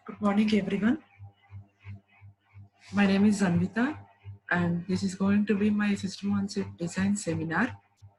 Good morning, everyone. My name is Anvita, and this is going to be my System on Chip Design seminar.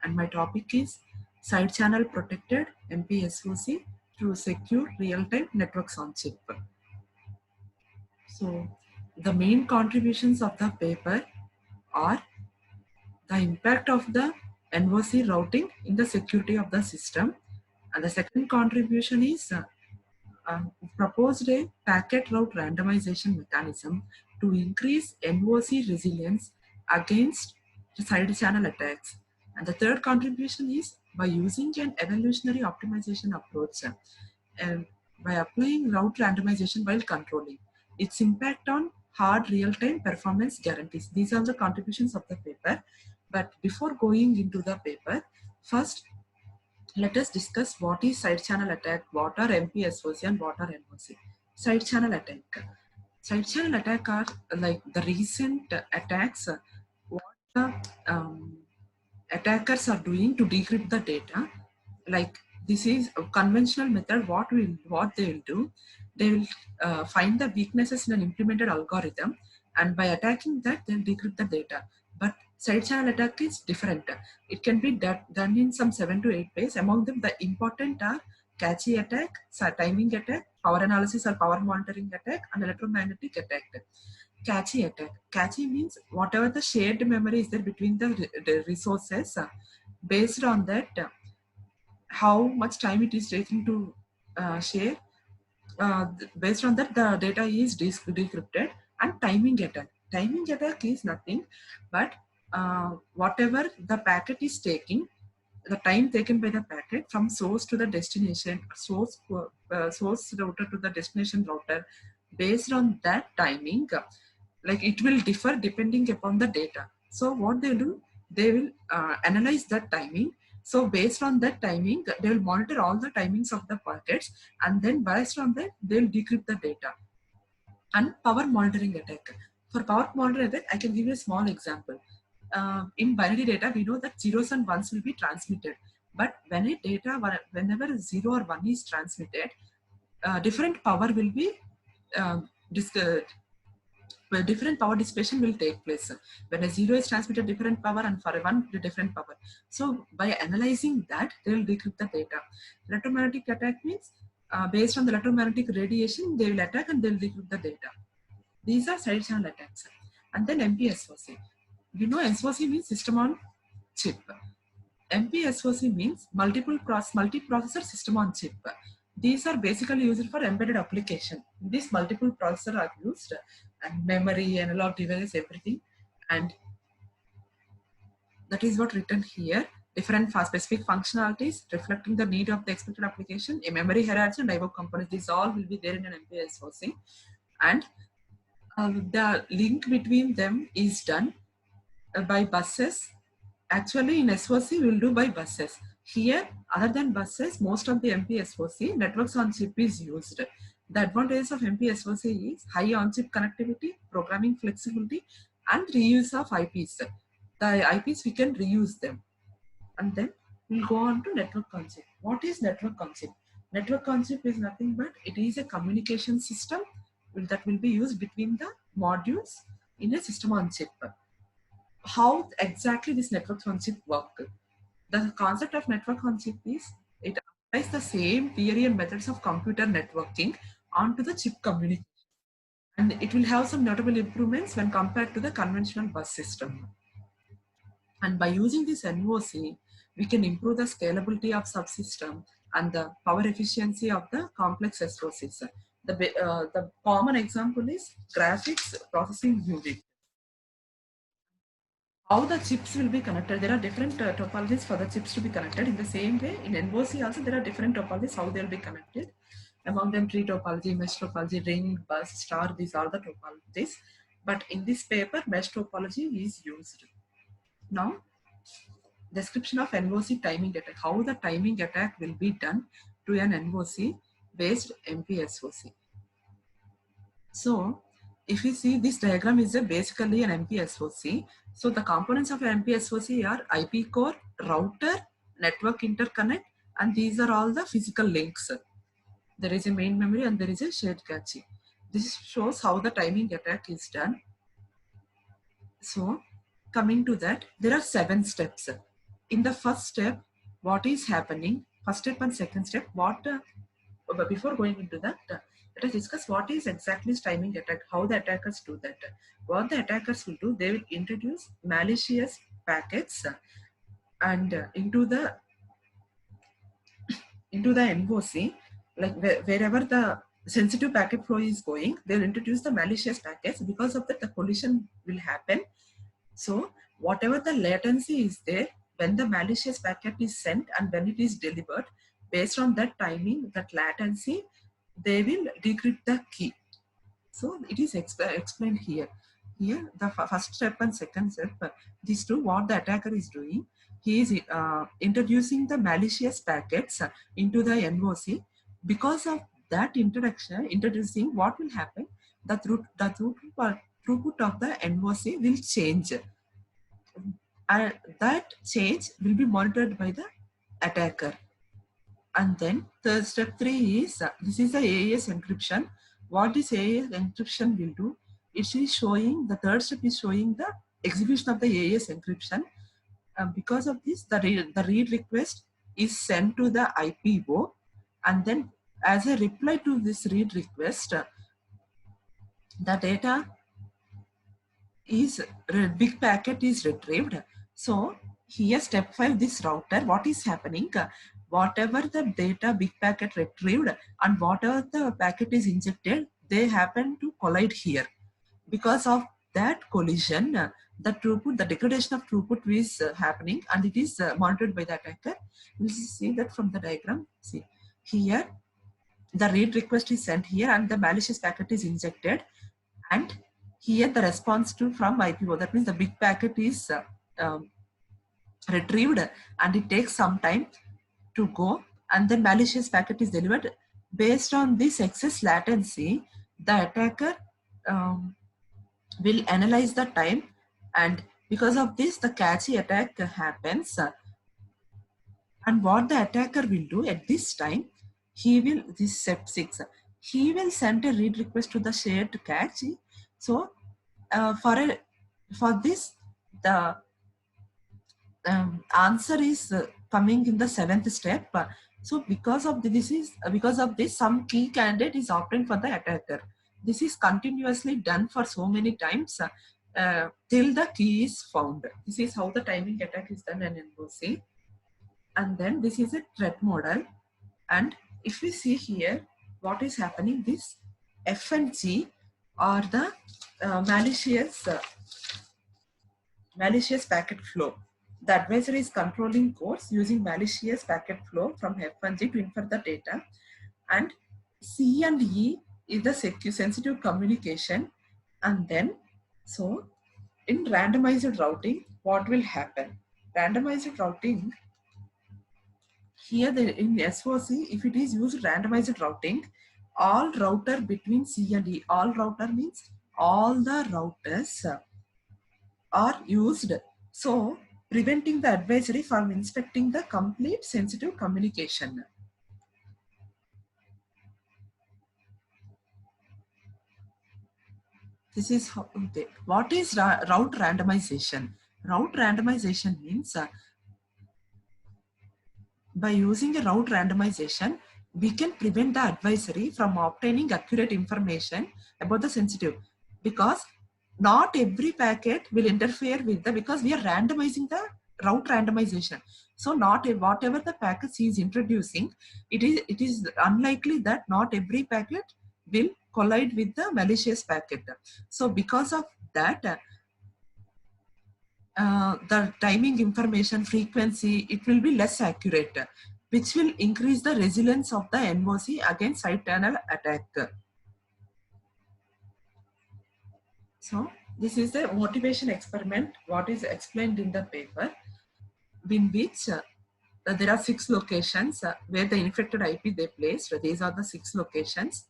And my topic is Side Channel Protected MPSoC through Secure Real-Time Networks on Chip. So, the main contributions of the paper are the impact of the NOC routing in the security of the system, and the second contribution is proposed a packet route randomization mechanism to increase NOC resilience against side channel attacks. And the third contribution is by using an evolutionary optimization approach and by applying route randomization while controlling its impact on hard real-time performance guarantees. These are the contributions of the paper. But before going into the paper, first let us discuss what is side channel attack, what are MPSoC and what are NOC. Side channel attack. Side channel attack are like the recent attacks, what the attackers are doing to decrypt the data. Like this is a conventional method. What they will do, they will find the weaknesses in an implemented algorithm, and by attacking that, they'll decrypt the data. But side channel attack is different. It can be done in some 7 to 8 ways. Among them, the important are catchy attack, timing attack, power analysis or power monitoring attack, and electromagnetic attack. Catchy attack. Catchy means whatever the shared memory is there between the resources, based on that, how much time it is taking to share. Based on that, the data is decrypted. And timing attack. Timing attack is nothing but whatever the packet is taking, the time taken by the packet from source to the destination, source router to the destination router, based on that timing, like it will differ depending upon the data. So what they do, they will analyze that timing. So based on that timing, they will monitor all the timings of the packets, and then based on that, they will decrypt the data. And power monitoring attack. For power monitoring attack, I can give you a small example. In binary data, we know that zeros and ones will be transmitted. But whenever 0 or 1 is transmitted, different power will be different power dissipation will take place. When a 0 is transmitted, different power, and for a 1, the different power. So by analyzing that, they will decrypt the data. Electromagnetic attack means based on the electromagnetic radiation, they will attack and they will decrypt the data. These are side channel attacks. And then MPSoC. You know, SOC means system on chip. MPSoC means multiprocessor system on chip. These are basically used for embedded application. These multiple processors are used, and memory, analog devices, everything. And that is what written here. Different specific functionalities reflecting the need of the expected application. A memory hierarchy and IO components. These all will be there in an MPSoC. And the link between them is done by buses. Actually, in SOC, we will do by buses. Here, other than buses, most of the MPSoC networks on chip is used. The advantages of MPSoC is high on-chip connectivity, programming flexibility, and reuse of IPs. The IPs, we can reuse them. And then we'll go on to network on chip. What is network on chip? Network on chip is nothing but it is a communication system that will be used between the modules in a system on chip. How exactly this network on chip work? The concept of network on chip is it applies the same theory and methods of computer networking onto the chip communication. And it will have some notable improvements when compared to the conventional bus system. And by using this NOC, we can improve the scalability of subsystem and the power efficiency of the complex SOCs. The common example is graphics processing unit. How the chips will be connected. There are different topologies for the chips to be connected. In the same way, in NOC also there are different topologies how they will be connected. Among them, tree topology, mesh topology, ring, bus, star. These are the topologies. But in this paper, mesh topology is used. Now, description of NOC timing attack. How the timing attack will be done to an NOC based MPSoC. So, if you see this diagram is basically an MPSoC. So the components of MPSoC are IP core, router, network interconnect, and these are all the physical links. There is a main memory and there is a shared cache. This shows how the timing attack is done. So coming to that, there are 7 steps. In the first step, what is happening? First step and second step, but before going into that, let us discuss what is exactly timing attack, how the attackers do that. What the attackers will do, they will introduce malicious packets and into the NOC, like wherever the sensitive packet flow is going, they'll introduce the malicious packets. Because of that, the collision will happen. So whatever the latency is there, when the malicious packet is sent and when it is delivered, based on that timing, that latency, they will decrypt the key. So it is explained here. Here, the first step and second step, these two, what the attacker is doing, he is introducing the malicious packets into the NOC. Because of that introducing, what will happen? The throughput of the NOC will change. And that change will be monitored by the attacker. And then the step 3 is, this is the AES encryption. What this AES encryption will do, it is showing, the third step is showing the execution of the AES encryption. Because of this, the read request is sent to the IPO, and then as a reply to this read request, the data is, big packet is retrieved. So here step 5, this router, what is happening? Whatever the data big packet retrieved and whatever the packet is injected, they happen to collide here. Because of that collision, the throughput, the degradation of throughput is happening, and it is monitored by the attacker. We'll see that from the diagram. See here, the read request is sent here and the malicious packet is injected, and here the response from IPO, that means the big packet is retrieved and it takes some time to go, and then malicious packet is delivered. Based on this excess latency, the attacker will analyze the time, and because of this, the cache attack happens. And what the attacker will do at this time, he will, this step 6, he will send a read request to the shared cache. So for this, the answer is coming in the 7th step. So because of this, some key candidate is opting for the attacker. This is continuously done for so many times till the key is found. This is how the timing attack is done in NOC. And then this is a threat model. And if we see here, what is happening, this F and G are the malicious packet flow. The advisor is controlling codes using malicious packet flow from F and G to infer the data. And C and E is the secure sensitive communication. And then, so in randomized routing, what will happen? Randomized routing, here in SOC, if it is used randomized routing, all router between C and E, all router means all the routers are used. So preventing the advisory from inspecting the complete sensitive communication. This is how, what is route randomization? Route randomization means by using a route randomization, we can prevent the advisory from obtaining accurate information about the sensitive, because not every packet will interfere with because we are randomizing the route randomization. So not whatever the packets he is introducing, it is unlikely that not every packet will collide with the malicious packet. So because of that, the timing information frequency, it will be less accurate, which will increase the resilience of the NOC against side channel attack. So this is the motivation experiment, what is explained in the paper, in which there are 6 locations where the infected IP they placed. These are the 6 locations,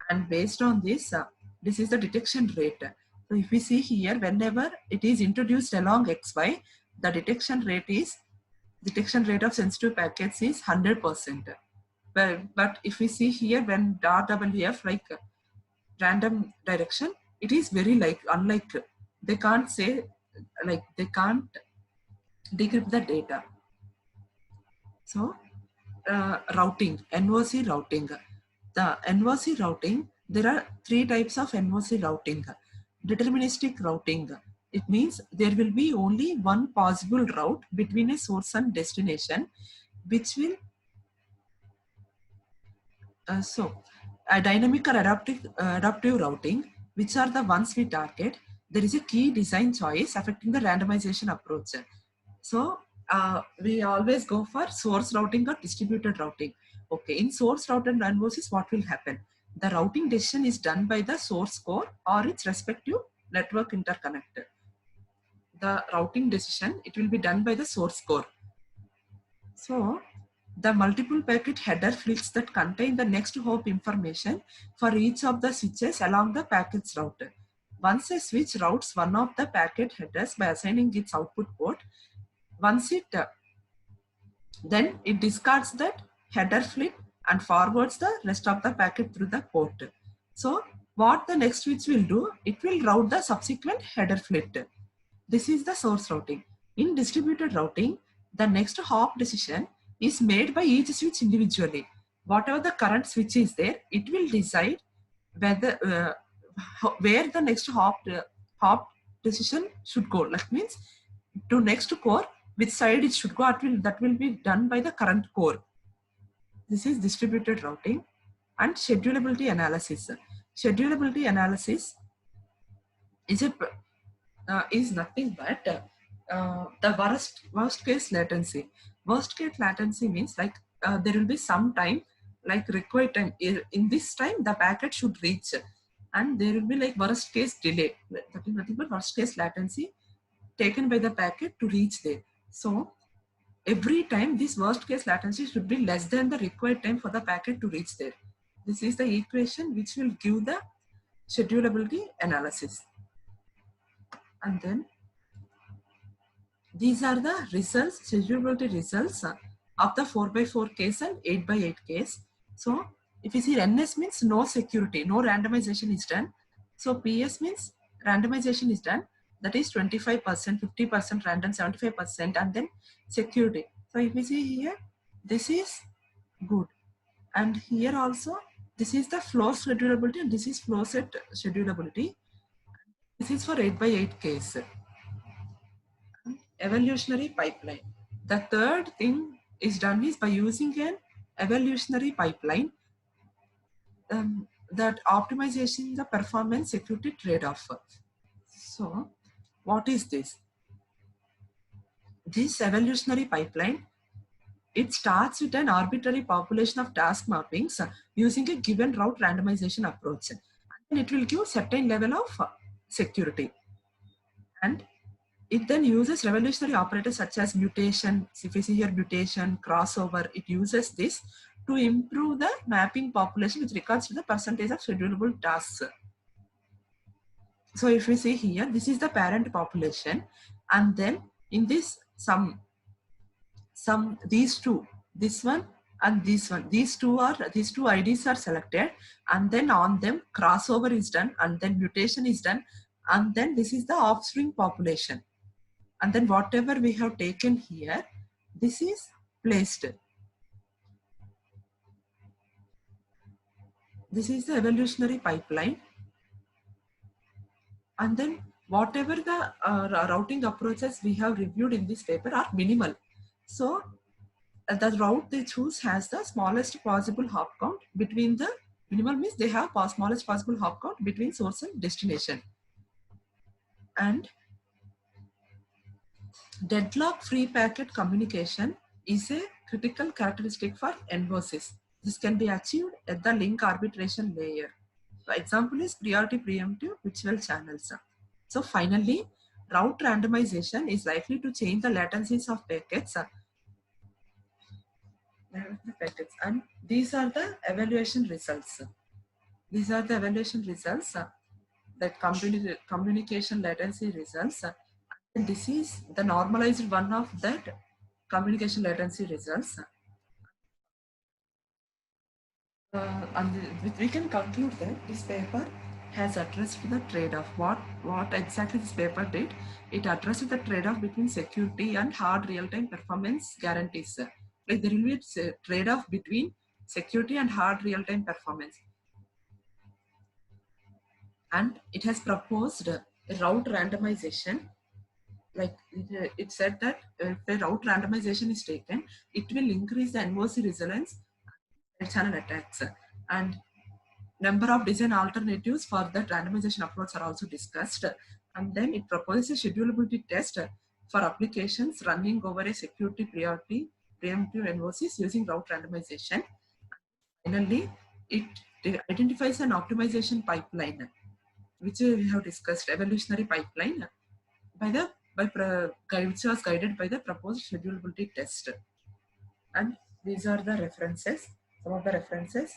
and based on this, this is the detection rate. So if we see here, whenever it is introduced along XY, the detection rate of sensitive packets is 100%. but if we see here, when RWF, like random direction, it is very like unlike, they can't say, like they can't decrypt the data. So routing, NOC routing. The NOC routing, there are three types of NOC routing. Deterministic routing. It means there will be only one possible route between a source and destination, which will, a dynamic or adaptive routing, which are the ones we target. There is a key design choice affecting the randomization approach. So we always go for source routing or distributed routing. Okay, in source routed NOCs, what will happen? The routing decision is done by the source core or its respective network interconnect. The routing decision, it will be done by the source core. So the multiple packet header fields that contain the next hop information for each of the switches along the packet's route. Once a switch routes one of the packet headers by assigning its output port, once it then it discards that header fleet and forwards the rest of the packet through the port. So what the next switch will do, it will route the subsequent header fleet. This is the source routing. In distributed routing, the next hop decision is made by each switch individually. Whatever the current switch is there, it will decide whether where the next hop decision should go. That means to next core, which side it should go, that will be done by the current core. This is distributed routing. And schedulability analysis. Schedulability analysis is nothing but the worst case latency. Worst case latency means like there will be some time, like required time. In this time, the packet should reach, and there will be like worst case delay. That is nothing but worst case latency taken by the packet to reach there. So every time this worst case latency should be less than the required time for the packet to reach there. This is the equation which will give the schedulability analysis. And then these are the results, schedulability results of the 4x4 case and 8x8 case. So if you see, NS means no security, no randomization is done. So PS means randomization is done. That is 25%, 50% random, 75%, and then security. So if you see here, this is good. And here also, this is the flow schedulability and this is flow set schedulability. This is for 8x8 case. Evolutionary pipeline. The third thing is done is by using an evolutionary pipeline that optimization the performance security trade-off. So what is this? This evolutionary pipeline, it starts with an arbitrary population of task mappings using a given route randomization approach. And it will give certain level of security. And it then uses revolutionary operators such as mutation. If you see here, mutation, crossover, it uses this to improve the mapping population with regards to the percentage of schedulable tasks. So if we see here, this is the parent population, and then in this these two, this one and this one, these two IDs are selected, and then on them crossover is done, and then mutation is done, and then this is the offspring population. And then whatever we have taken here, this is placed. This is the evolutionary pipeline. And then whatever the routing approaches we have reviewed in this paper are minimal. So the route they choose has the smallest possible hop count between the, minimal means they have smallest possible hop count between source and destination. And deadlock-free packet communication is a critical characteristic for NOCs. This can be achieved at the link arbitration layer. The example is priority preemptive virtual channels. So finally, route randomization is likely to change the latencies of packets. And these are the evaluation results. These are the evaluation results, that communication latency results. And this is the normalized one of that communication latency results. We can conclude that this paper has addressed the trade-off. What exactly this paper did? It addressed the trade-off between security and hard real-time performance guarantees. Like there will be a trade-off between security and hard real-time performance, and it has proposed a route randomization. Like it said that if a route randomization is taken, it will increase the NOC resilience and channel attacks, and number of design alternatives for that randomization approach are also discussed. And then it proposes a schedulability test for applications running over a security priority preemptive NOCs using route randomization. Finally, it identifies an optimization pipeline, which we have discussed, evolutionary pipeline, by the which was guided by the proposed schedulability test. And these are the references, some of the references.